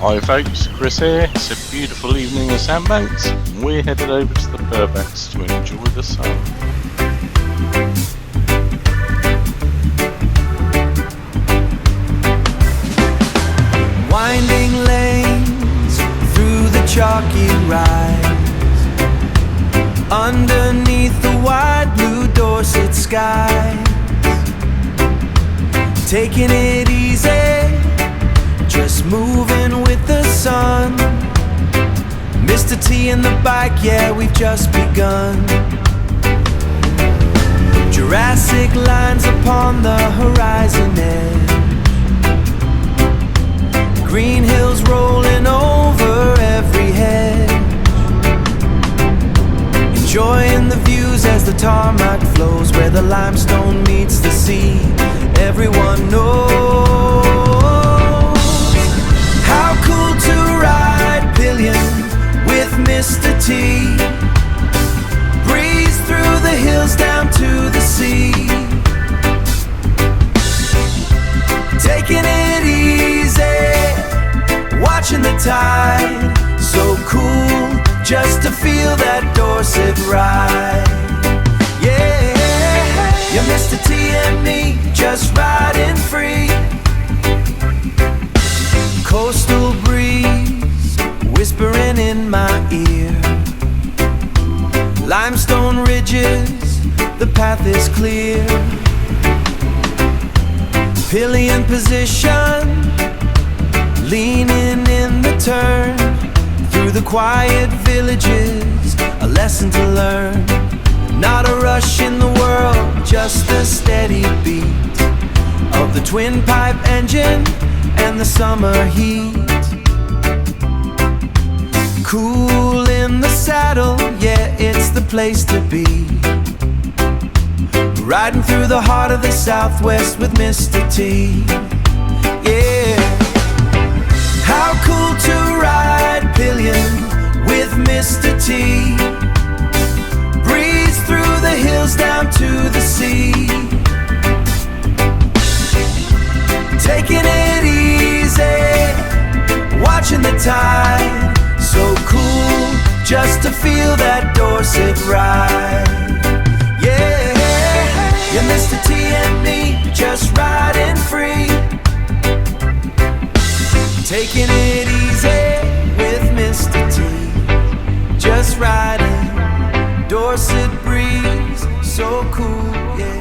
Hi folks, Chris here. It's a beautiful evening in Sandbanks. We're headed over to the Purbecks to enjoy the sun. Winding lanes through the chalky rise, underneath the wide blue Dorset skies, taking it easy, just moving with the sun. Mr. T and the bike, yeah, we've just begun. Jurassic lines upon the horizon edge, green hills rolling over every hedge, enjoying the views as the tarmac flows where the limestone meets the sea. Everyone knows how cool to ride pillion with Mr. T. Breeze through the hills down to the sea, taking it easy, watching the tide. So cool just to feel that Dorset ride. Yeah, you're Mr. T and me, just riding free. Coastal breeze whispering in my ear, limestone ridges, the path is clear. Pillion position, leaning in the turn, through the quiet villages, a lesson to learn. Not a rush in the world, just the steady beat of the twin pipe engine and the summer heat. Cool in the saddle, yeah, it's the place to be. Riding through the heart of the Southwest with Mr. T. Yeah, how cool to ride pillion with Mr. T. Breeze through the hills down to the sea, taking it easy, watching the tide. So cool just to feel that Dorset ride. Yeah, you're Mr. T and me, just riding free, taking it easy with Mr. T. Just riding, Dorset breeze, so cool, yeah.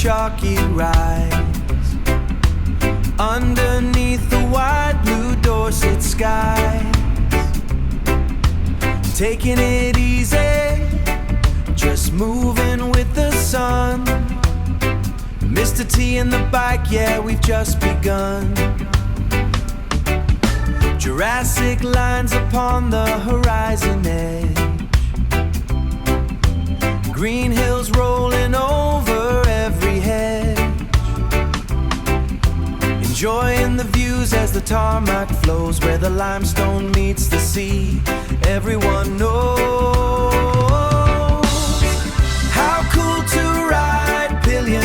chalky rise underneath the wide blue Dorset skies. Taking it easy, just moving with the sun. Mr. T and the bike, yeah, we've just begun. Jurassic lines upon the horizon edge, green hills rolling over every hedge. Enjoying the views as the tarmac flows where the limestone meets the sea. Everyone knows how cool to ride pillion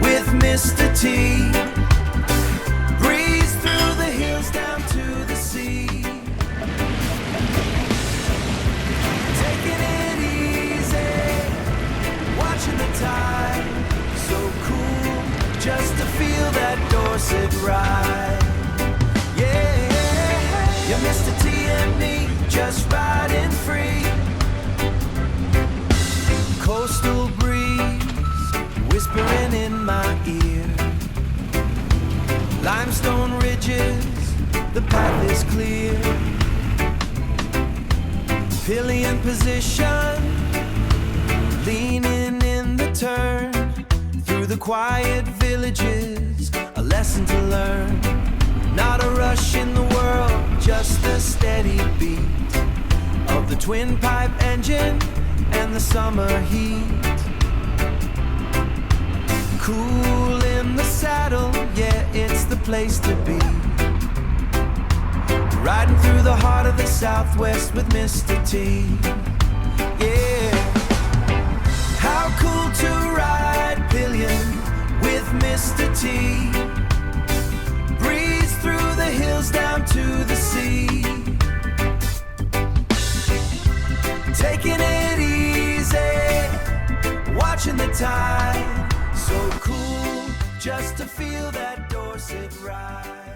with Mr. T. Breeze through the hills down to the sea. Taking it easy, watching the tide. So cool just to feel that Dorset ride. Yeah, you're Mr. T and me, just riding free. Coastal breeze whispering in my ear. Limestone ridges, the path is clear. Pillion position, leaning in the turn. Through the quiet villages, a lesson to learn. Not a rush in the world, just the steady beat of the twin pipe engine and the summer heat. Cool in the saddle, yeah, it's the place to be. Riding through the heart of the Southwest with Mr. T. Yeah, how cool to ride pillion with Mr. T. Breeze through the hills down to the sea. Taking it easy, watching the tide. So cool just to feel that Dorset ride.